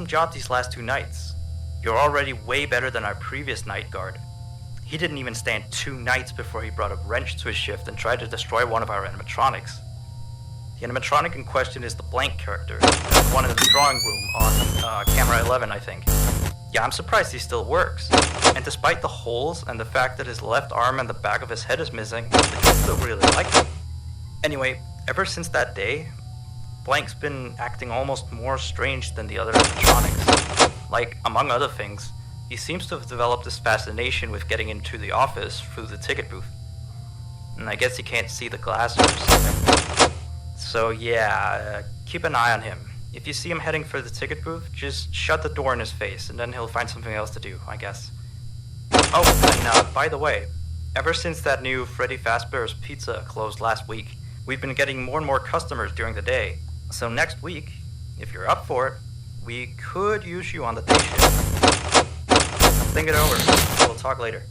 awesome job these last 2 nights. You're already way better than our previous night guard. He didn't even stand 2 nights before he brought a wrench to his shift and tried to destroy one of our animatronics. The animatronic in question is the Blank character, the one in the drawing room on camera 11, I think. Yeah, I'm surprised he still works. And despite the holes and the fact that his left arm and the back of his head is missing, the kids still really like him. Anyway, ever since that day, Blank's been acting almost more strange than the other animatronics. Like, among other things, he seems to have developed this fascination with getting into the office through the ticket booth. And I guess he can't see the glass or something. So yeah, keep an eye on him. If you see him heading for the ticket booth, just shut the door in his face, and then he'll find something else to do, I guess. Oh, and by the way, ever since that new Freddy Fazbear's Pizza closed last week, we've been getting more and more customers during the day. So next week, if you're up for it, we could use you on the day shift. Think it over. We'll talk later.